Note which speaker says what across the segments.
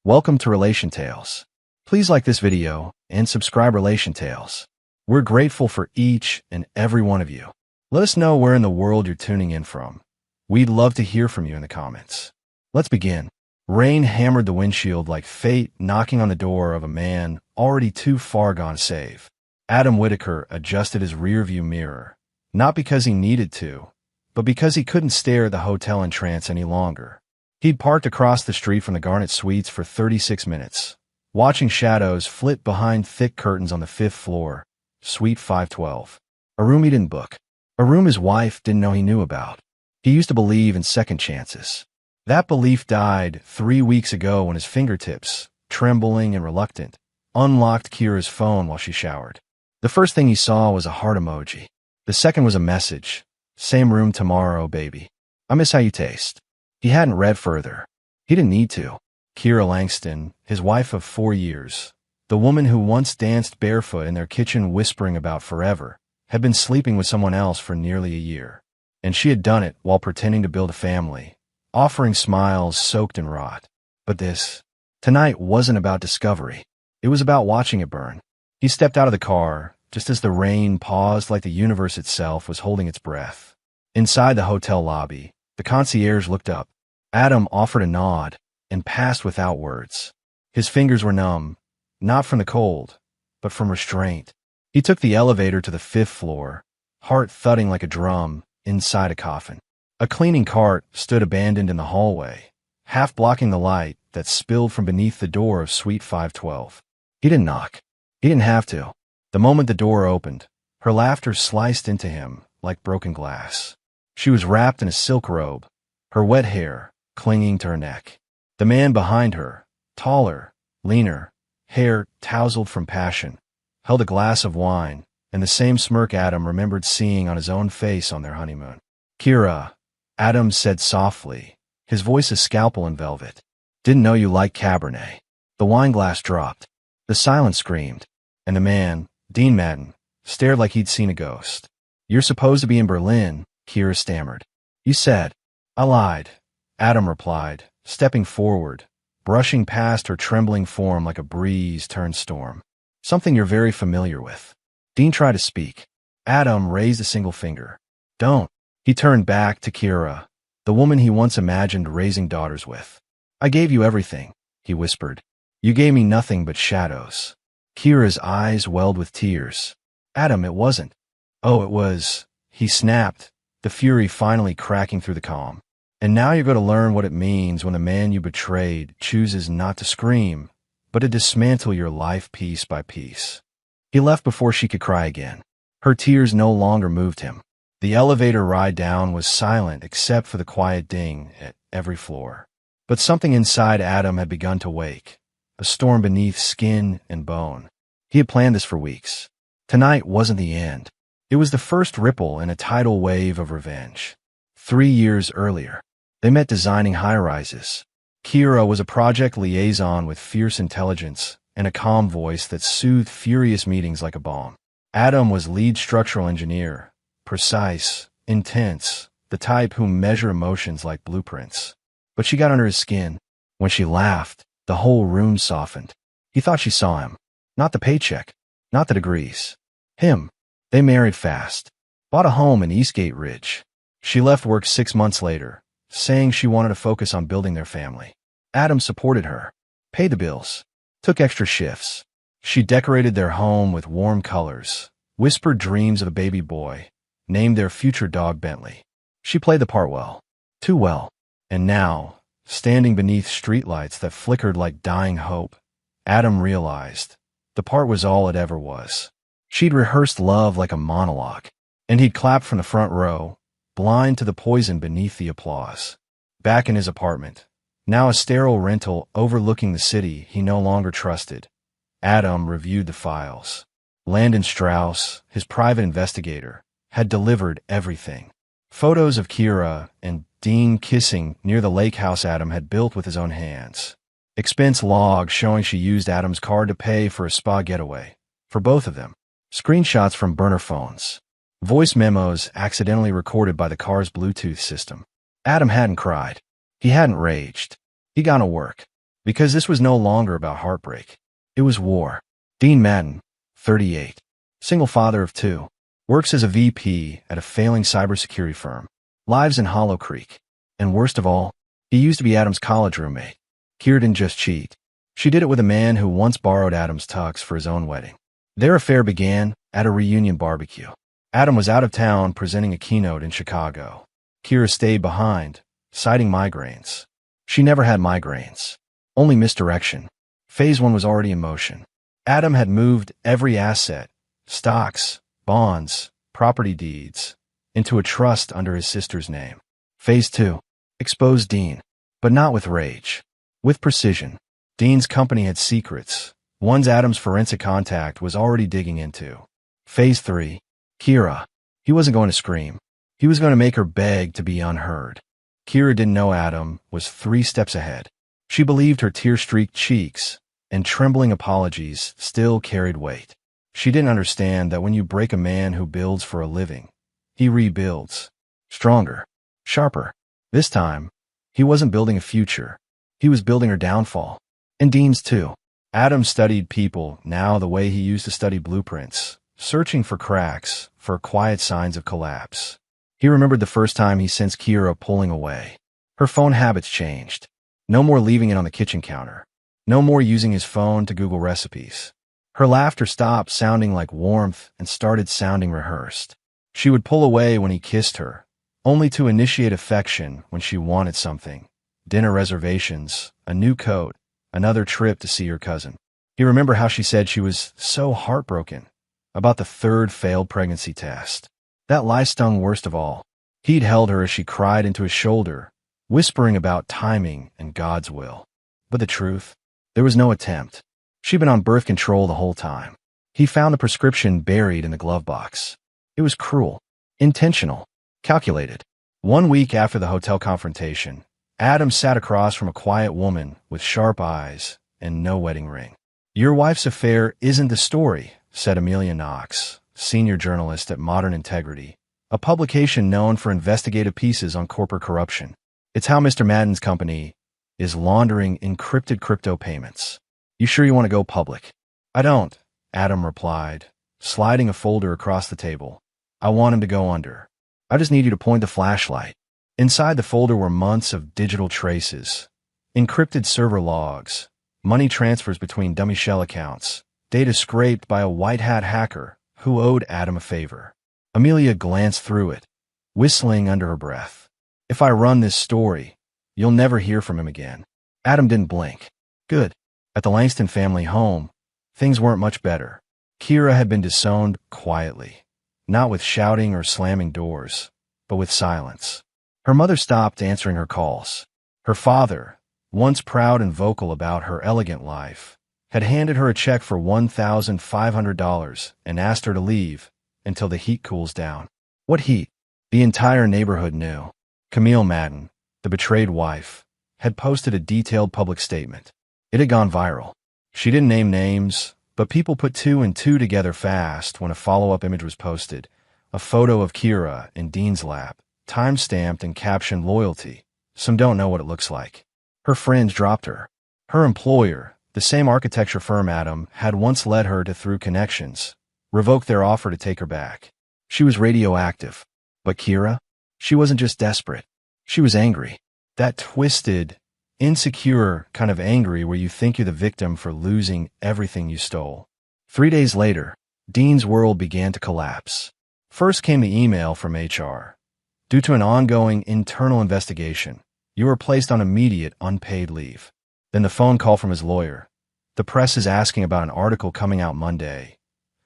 Speaker 1: Welcome to Relation Tales. Please like this video and subscribe Relation Tales. We're grateful for each and every one of you. Let us know where in the world you're tuning in from. We'd love to hear from you in the comments. Let's begin. Rain hammered the windshield like fate knocking on the door of a man already too far gone to save. Adam Whitaker adjusted his rearview mirror, not because he needed to, but because he couldn't stare at the hotel in trance any longer. He'd parked across the street from the Garnet Suites for 36 minutes, watching shadows flit behind thick curtains on the 5th floor, Suite 512. A room he didn't book. A room his wife didn't know he knew about. He used to believe in second chances. That belief died 3 weeks ago when his fingertips, trembling and reluctant, unlocked Kira's phone while she showered. The first thing he saw was a heart emoji. The second was a message. Same room tomorrow, baby. I miss how you taste. He hadn't read further. He didn't need to. Kira Langston, his wife of 4 years, the woman who once danced barefoot in their kitchen whispering about forever, had been sleeping with someone else for nearly a year. And she had done it while pretending to build a family, offering smiles soaked in rot. But tonight wasn't about discovery. It was about watching it burn. He stepped out of the car, just as the rain paused like the universe itself was holding its breath. Inside the hotel lobby, the concierge looked up. Adam offered a nod and passed without words. His fingers were numb, not from the cold, but from restraint. He took the elevator to the 5th floor, heart thudding like a drum inside a coffin. A cleaning cart stood abandoned in the hallway, half blocking the light that spilled from beneath the door of Suite 512. He didn't knock. He didn't have to. The moment the door opened, her laughter sliced into him like broken glass. She was wrapped in a silk robe, her wet hair clinging to her neck. The man behind her, taller, leaner, hair tousled from passion, held a glass of wine and the same smirk Adam remembered seeing on his own face on their honeymoon. "Kira," Adam said softly, his voice a scalpel in velvet. "Didn't know you liked Cabernet." The wine glass dropped. The silence screamed, and the man, Dean Madden, stared like he'd seen a ghost. "You're supposed to be in Berlin," Kira stammered. "You said." "I lied," Adam replied, stepping forward, brushing past her trembling form like a breeze turned storm. "Something you're very familiar with." Dean tried to speak. Adam raised a single finger. "Don't." He turned back to Kira, the woman he once imagined raising daughters with. "I gave you everything," he whispered. "You gave me nothing but shadows." Kira's eyes welled with tears. "Adam, it wasn't." "Oh, it was," he snapped, the fury finally cracking through the calm. "And now you're going to learn what it means when the man you betrayed chooses not to scream, but to dismantle your life piece by piece." He left before she could cry again. Her tears no longer moved him. The elevator ride down was silent except for the quiet ding at every floor. But something inside Adam had begun to wake, a storm beneath skin and bone. He had planned this for weeks. Tonight wasn't the end. It was the first ripple in a tidal wave of revenge. 3 years earlier, they met designing high-rises. Kira was a project liaison with fierce intelligence and a calm voice that soothed furious meetings like a balm. Adam was lead structural engineer, precise, intense, the type who measure emotions like blueprints. But she got under his skin. When she laughed, the whole room softened. He thought she saw him. Not the paycheck, not the degrees. Him. They married fast, bought a home in Eastgate Ridge. She left work 6 months later, saying she wanted to focus on building their family. Adam supported her, paid the bills, took extra shifts. She decorated their home with warm colors, whispered dreams of a baby boy, named their future dog Bentley. She played the part well, too well. And now, standing beneath streetlights that flickered like dying hope, Adam realized the part was all it ever was. She'd rehearsed love like a monologue, and he'd clapped from the front row, blind to the poison beneath the applause. Back in his apartment, now a sterile rental overlooking the city he no longer trusted, Adam reviewed the files. Landon Strauss, his private investigator, had delivered everything. Photos of Kira and Dean kissing near the lake house Adam had built with his own hands. Expense log showing she used Adam's card to pay for a spa getaway, for both of them. Screenshots from burner phones. Voice memos accidentally recorded by the car's Bluetooth system. Adam hadn't cried. He hadn't raged. He got to work. Because this was no longer about heartbreak. It was war. Dean Madden, 38. Single father of two. Works as a VP at a failing cybersecurity firm. Lives in Hollow Creek. And worst of all, he used to be Adam's college roommate. Kira didn't just cheat. She did it with a man who once borrowed Adam's tux for his own wedding. Their affair began at a reunion barbecue. Adam was out of town presenting a keynote in Chicago. Kira stayed behind, citing migraines. She never had migraines. Only misdirection. Phase 1 was already in motion. Adam had moved every asset, stocks, bonds, property deeds, into a trust under his sister's name. Phase 2. Exposed Dean. But not with rage. With precision. Dean's company had secrets. Ones Adam's forensic contact was already digging into. Phase 3. Kira. He wasn't going to scream. He was going to make her beg to be unheard. Kira didn't know Adam was 3 steps ahead. She believed her tear-streaked cheeks and trembling apologies still carried weight. She didn't understand that when you break a man who builds for a living, he rebuilds. Stronger. Sharper. This time, he wasn't building a future. He was building her downfall. And Dean's too. Adam studied people now the way he used to study blueprints, searching for cracks, for quiet signs of collapse. He remembered the first time he sensed Kira pulling away. Her phone habits changed. No more leaving it on the kitchen counter. No more using his phone to Google recipes. Her laughter stopped sounding like warmth and started sounding rehearsed. She would pull away when he kissed her, only to initiate affection when she wanted something. Dinner reservations, a new coat, another trip to see her cousin. He remembered how she said she was so heartbroken about the 3rd failed pregnancy test. That lie stung worst of all. He'd held her as she cried into his shoulder, whispering about timing and God's will. But the truth? There was no attempt. She'd been on birth control the whole time. He found the prescription buried in the glove box. It was cruel, intentional, calculated. 1 week after the hotel confrontation, Adam sat across from a quiet woman with sharp eyes and no wedding ring. "Your wife's affair isn't the story," said Amelia Knox, senior journalist at Modern Integrity, a publication known for investigative pieces on corporate corruption. "It's how Mr. Madden's company is laundering encrypted crypto payments. You sure you want to go public?" "I don't," Adam replied, sliding a folder across the table. "I want him to go under. I just need you to point the flashlight." Inside the folder were months of digital traces, encrypted server logs, money transfers between dummy shell accounts, data scraped by a white-hat hacker who owed Adam a favor. Amelia glanced through it, whistling under her breath. "If I run this story, you'll never hear from him again." Adam didn't blink. Good. At the Langston family home, things weren't much better. Kira had been disowned quietly, not with shouting or slamming doors, but with silence. Her mother stopped answering her calls. Her father, once proud and vocal about her elegant life, had handed her a check for $1,500 and asked her to leave until the heat cools down. What heat? The entire neighborhood knew. Camille Madden, the betrayed wife, had posted a detailed public statement. It had gone viral. She didn't name names, but people put 2 and 2 together fast when a follow-up image was posted, a photo of Kira in Dean's lap, time-stamped and captioned "Loyalty." Some don't know what it looks like. Her friends dropped her. Her employer, the same architecture firm Adam had once led her to through connections, revoked their offer to take her back. She was radioactive. But Kira? She wasn't just desperate. She was angry. That twisted, insecure kind of angry where you think you're the victim for losing everything you stole. 3 days later, Dean's world began to collapse. First came the email from HR. Due to an ongoing internal investigation, you were placed on immediate unpaid leave. Then the phone call from his lawyer. The press is asking about an article coming out Monday.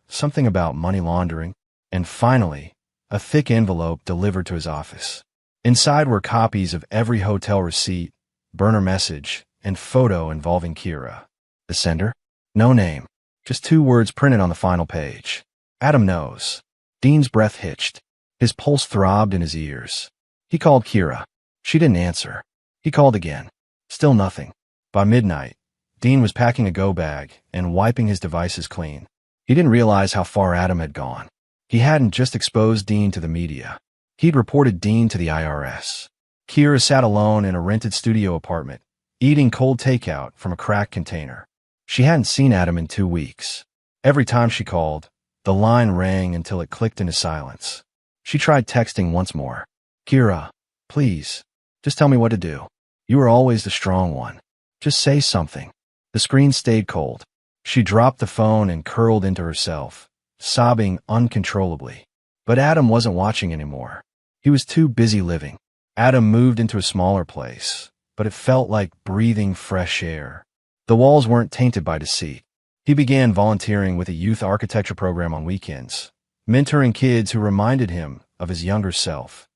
Speaker 1: Something about money laundering. And finally, a thick envelope delivered to his office. Inside were copies of every hotel receipt, burner message, and photo involving Kira. The sender? No name. Just 2 words printed on the final page. Adam knows. Dean's breath hitched. His pulse throbbed in his ears. He called Kira. She didn't answer. He called again. Still nothing. By midnight, Dean was packing a go bag and wiping his devices clean. He didn't realize how far Adam had gone. He hadn't just exposed Dean to the media. He'd reported Dean to the IRS. Kira sat alone in a rented studio apartment, eating cold takeout from a cracked container. She hadn't seen Adam in 2 weeks. Every time she called, the line rang until it clicked into silence. She tried texting once more. Kira, please, just tell me what to do. You are always the strong one. Just say something. The screen stayed cold. She dropped the phone and curled into herself, sobbing uncontrollably. But Adam wasn't watching anymore. He was too busy living. Adam moved into a smaller place, but it felt like breathing fresh air. The walls weren't tainted by deceit. He began volunteering with a youth architecture program on weekends, mentoring kids who reminded him of his younger self.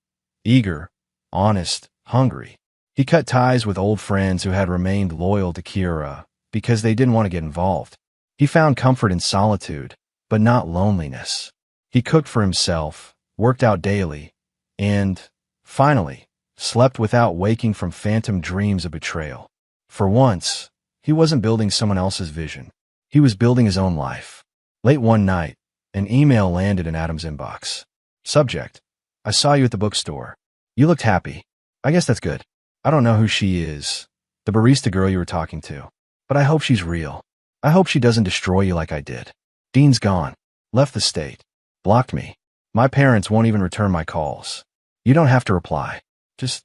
Speaker 1: Eager, honest, hungry. He cut ties with old friends who had remained loyal to Kira because they didn't want to get involved. He found comfort in solitude, but not loneliness. He cooked for himself, worked out daily, and, finally, slept without waking from phantom dreams of betrayal. For once, he wasn't building someone else's vision. He was building his own life. Late one night, an email landed in Adam's inbox. Subject: I saw you at the bookstore. You looked happy. I guess that's good. I don't know who she is, the barista girl you were talking to, but I hope she's real. I hope she doesn't destroy you like I did. Dean's gone. Left the state. Blocked me. My parents won't even return my calls. You don't have to reply. Just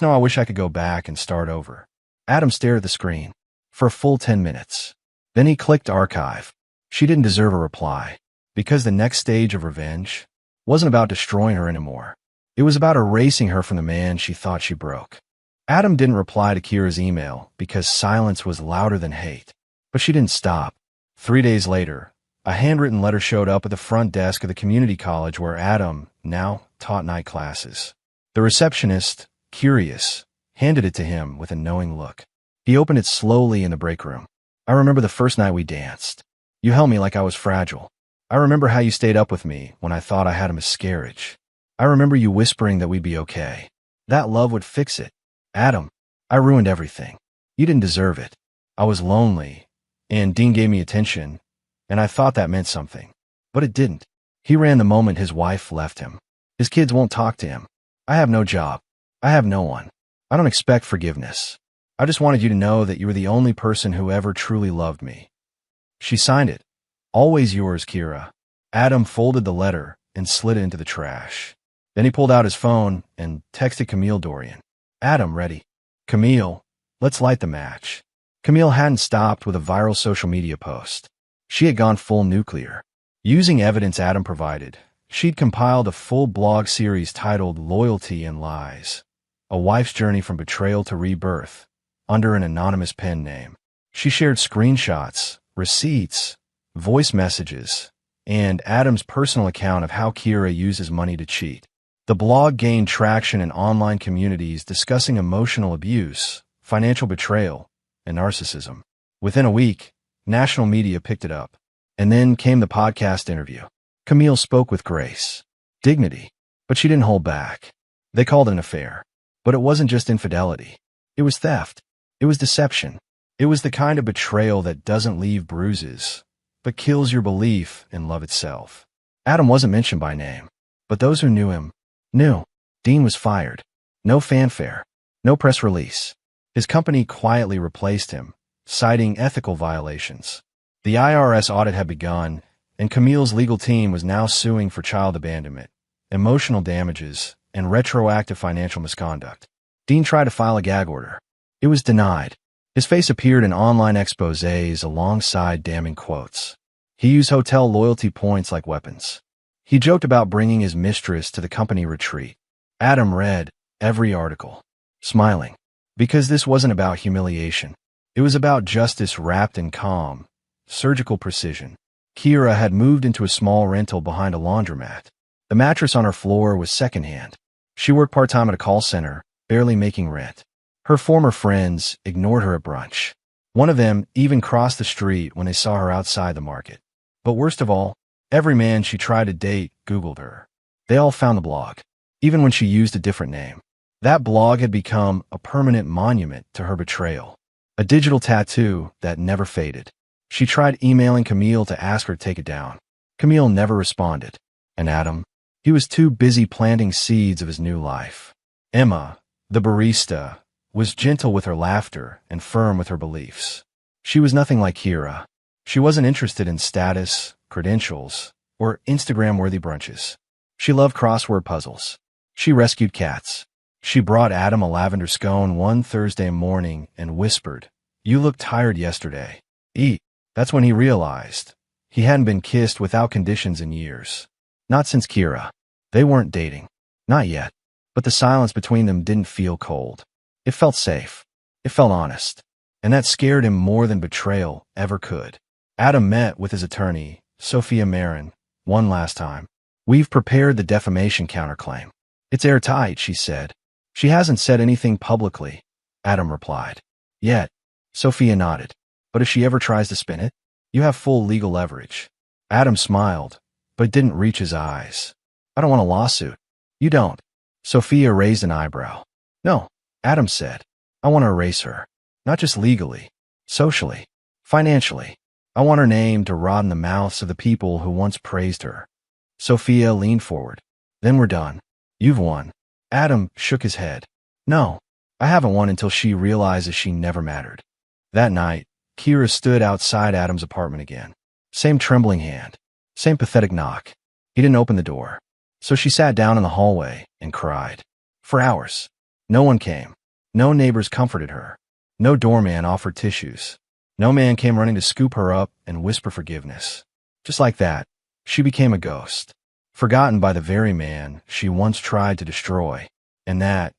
Speaker 1: know I wish I could go back and start over. Adam stared at the screen for a full 10 minutes. Then he clicked archive. She didn't deserve a reply, because the next stage of revenge wasn't about destroying her anymore. It was about erasing her from the man she thought she broke. Adam didn't reply to Kira's email because silence was louder than hate. But she didn't stop. 3 days later, a handwritten letter showed up at the front desk of the community college where Adam now taught night classes. The receptionist, curious, handed it to him with a knowing look. He opened it slowly in the break room. I remember the first night we danced. You held me like I was fragile. I remember how you stayed up with me when I thought I had a miscarriage. I remember you whispering that we'd be okay. That love would fix it. Adam, I ruined everything. You didn't deserve it. I was lonely, and Dean gave me attention, and I thought that meant something. But it didn't. He ran the moment his wife left him. His kids won't talk to him. I have no job. I have no one. I don't expect forgiveness. I just wanted you to know that you were the only person who ever truly loved me. She signed it. Always yours, Kira. Adam folded the letter and slid it into the trash. Then he pulled out his phone and texted Camille Dorian. Adam, ready. Camille, let's light the match. Camille hadn't stopped with a viral social media post. She had gone full nuclear. Using evidence Adam provided, she'd compiled a full blog series titled Loyalty and Lies, a wife's journey from betrayal to rebirth, under an anonymous pen name. She shared screenshots, receipts, voice messages, and Adam's personal account of how Kira uses money to cheat. The blog gained traction in online communities discussing emotional abuse, financial betrayal, and narcissism. Within a week, national media picked it up. And then came the podcast interview. Camille spoke with grace, dignity, but she didn't hold back. They called it an affair. But it wasn't just infidelity. It was theft. It was deception. It was the kind of betrayal that doesn't leave bruises, but kills your belief in love itself. Adam wasn't mentioned by name, but those who knew him knew. Dean was fired. No fanfare. No press release. His company quietly replaced him, citing ethical violations. The IRS audit had begun, and Camille's legal team was now suing for child abandonment, emotional damages, and retroactive financial misconduct. Dean tried to file a gag order. It was denied. His face appeared in online exposés alongside damning quotes. He used hotel loyalty points like weapons. He joked about bringing his mistress to the company retreat. Adam read every article, smiling, because this wasn't about humiliation. It was about justice wrapped in calm, surgical precision. Kira had moved into a small rental behind a laundromat. The mattress on her floor was secondhand. She worked part-time at a call center, barely making rent. Her former friends ignored her at brunch. One of them even crossed the street when they saw her outside the market. But worst of all, every man she tried to date Googled her. They all found the blog, even when she used a different name. That blog had become a permanent monument to her betrayal, a digital tattoo that never faded. She tried emailing Camille to ask her to take it down. Camille never responded. And Adam? He was too busy planting seeds of his new life. Emma, the barista, was gentle with her laughter and firm with her beliefs. She was nothing like Kira. She wasn't interested in status, credentials, or Instagram-worthy brunches. She loved crossword puzzles. She rescued cats. She brought Adam a lavender scone one Thursday morning and whispered, "You looked tired yesterday. Eat." That's when he realized he hadn't been kissed without conditions in years. Not since Kira. They weren't dating. Not yet. But the silence between them didn't feel cold. It felt safe. It felt honest. And that scared him more than betrayal ever could. Adam met with his attorney, Sophia Marin, one last time. "We've prepared the defamation counterclaim. It's airtight," she said. "She hasn't said anything publicly," Adam replied. "Yet." Sophia nodded. "But if she ever tries to spin it, you have full legal leverage." Adam smiled, but didn't reach his eyes. "I don't want a lawsuit." "You don't?" Sophia raised an eyebrow. "No," Adam said. "I want to erase her. Not just legally, socially, financially. I want her name to rot in the mouths of the people who once praised her." Sophia leaned forward. "Then we're done. You've won." Adam shook his head. "No, I haven't won until she realizes she never mattered." That night, Kira stood outside Adam's apartment again. Same trembling hand. Same pathetic knock. He didn't open the door. So she sat down in the hallway and cried. For hours. No one came. No neighbors comforted her. No doorman offered tissues. No man came running to scoop her up and whisper forgiveness. Just like that, she became a ghost. Forgotten by the very man she once tried to destroy. And that,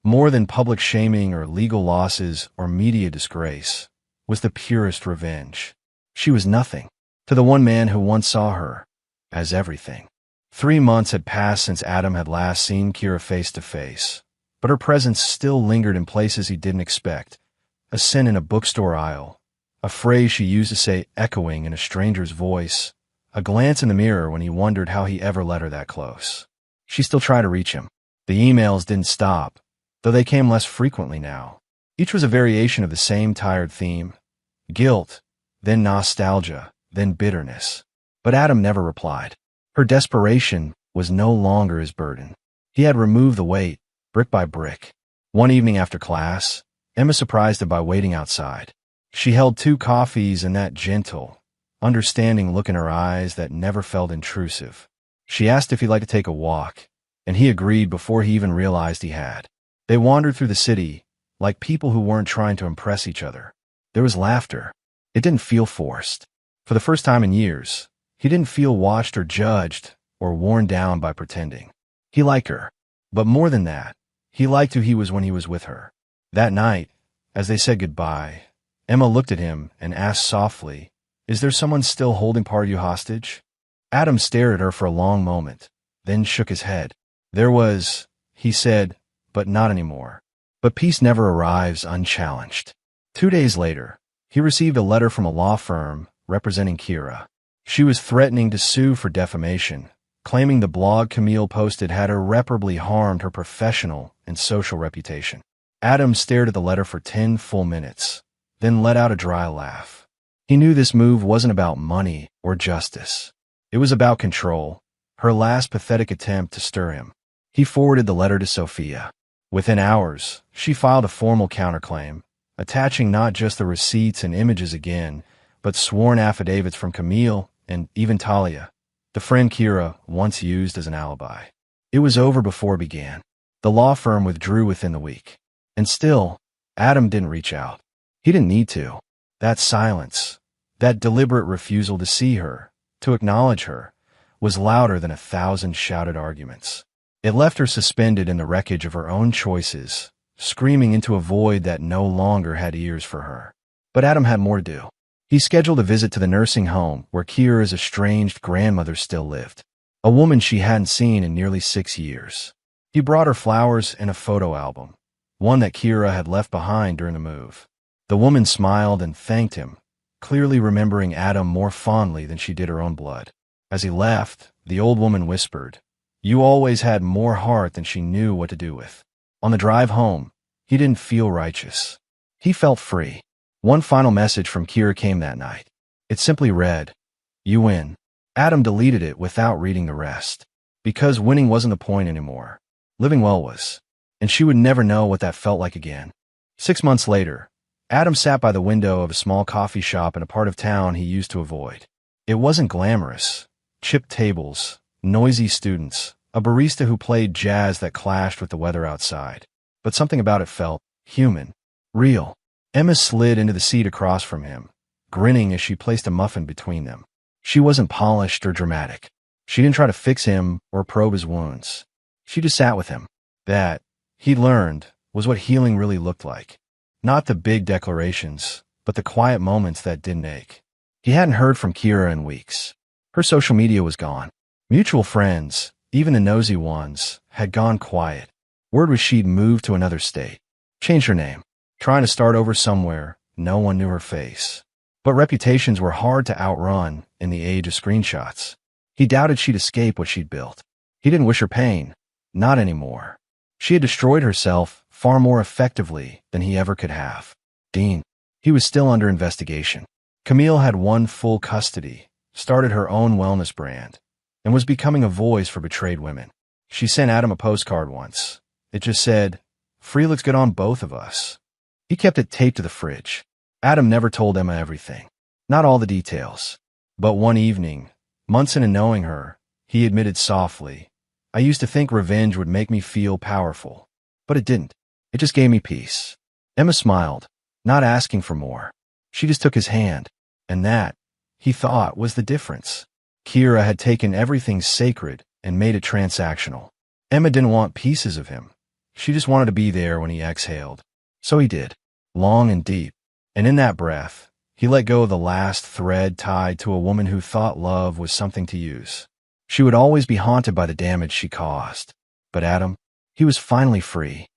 Speaker 1: more than public shaming or legal losses or media disgrace, was the purest revenge. She was nothing to the one man who once saw her as everything. 3 months had passed since Adam had last seen Kira face to face, but her presence still lingered in places he didn't expect. A scent in a bookstore aisle, a phrase she used to say echoing in a stranger's voice, a glance in the mirror when he wondered how he ever let her that close. She still tried to reach him. The emails didn't stop, though they came less frequently now. Each was a variation of the same tired theme. Guilt, then nostalgia, then bitterness. But Adam never replied. Her desperation was no longer his burden. He had removed the weight, brick by brick. One evening after class, Emma surprised him by waiting outside. She held 2 coffees and that gentle, understanding look in her eyes that never felt intrusive. She asked if he'd like to take a walk, and he agreed before he even realized he had. They wandered through the city, like people who weren't trying to impress each other. There was laughter. It didn't feel forced. For the first time in years, he didn't feel watched or judged or worn down by pretending. He liked her. But more than that, he liked who he was when he was with her. That night, as they said goodbye, Emma looked at him and asked softly, "Is there someone still holding part of you hostage?" Adam stared at her for a long moment, then shook his head. "There was," he said, "but not anymore." But peace never arrives unchallenged. 2 days later, he received a letter from a law firm representing Kira. She was threatening to sue for defamation, claiming the blog Camille posted had irreparably harmed her professional and social reputation. Adam stared at the letter for 10 full minutes, then let out a dry laugh. He knew this move wasn't about money or justice. It was about control, her last pathetic attempt to stir him. He forwarded the letter to Sophia. Within hours, she filed a formal counterclaim, attaching not just the receipts and images again, but sworn affidavits from Camille and even Talia, the friend Kira once used as an alibi. It was over before it began. The law firm withdrew within the week. And still, Adam didn't reach out. He didn't need to. That silence, that deliberate refusal to see her, to acknowledge her, was louder than 1,000 shouted arguments. It left her suspended in the wreckage of her own choices, screaming into a void that no longer had ears for her. But Adam had more to do. He scheduled a visit to the nursing home where Kira's estranged grandmother still lived, a woman she hadn't seen in nearly 6 years. He brought her flowers and a photo album, one that Kira had left behind during the move. The woman smiled and thanked him, clearly remembering Adam more fondly than she did her own blood. As he left, the old woman whispered, "You always had more heart than she knew what to do with." On the drive home, he didn't feel righteous. He felt free. One final message from Kira came that night. It simply read, "You win." Adam deleted it without reading the rest. Because winning wasn't the point anymore. Living well was. And she would never know what that felt like again. 6 months later, Adam sat by the window of a small coffee shop in a part of town he used to avoid. It wasn't glamorous. Chipped tables, noisy students, a barista who played jazz that clashed with the weather outside. But something about it felt human, real. Emma slid into the seat across from him, grinning as she placed a muffin between them. She wasn't polished or dramatic. She didn't try to fix him or probe his wounds. She just sat with him. That, he learned, was what healing really looked like. Not the big declarations, but the quiet moments that didn't ache. He hadn't heard from Kira in weeks. Her social media was gone. Mutual friends, even the nosy ones, had gone quiet. Word was she'd moved to another state. Changed her name. Trying to start over somewhere, no one knew her face. But reputations were hard to outrun in the age of screenshots. He doubted she'd escape what she'd built. He didn't wish her pain. Not anymore. She had destroyed herself far more effectively than he ever could have. Dean. He was still under investigation. Camille had won full custody, started her own wellness brand, and was becoming a voice for betrayed women. She sent Adam a postcard once. It just said, "Free looks good on both of us." He kept it taped to the fridge. Adam never told Emma everything. Not all the details. But one evening, months into knowing her, he admitted softly, "I used to think revenge would make me feel powerful. But it didn't. It just gave me peace." Emma smiled, not asking for more. She just took his hand. And that, he thought, was the difference. Kira had taken everything sacred and made it transactional. Emma didn't want pieces of him. She just wanted to be there when he exhaled. So he did. Long and deep. And in that breath, he let go of the last thread tied to a woman who thought love was something to use. She would always be haunted by the damage she caused. But Adam, he was finally free.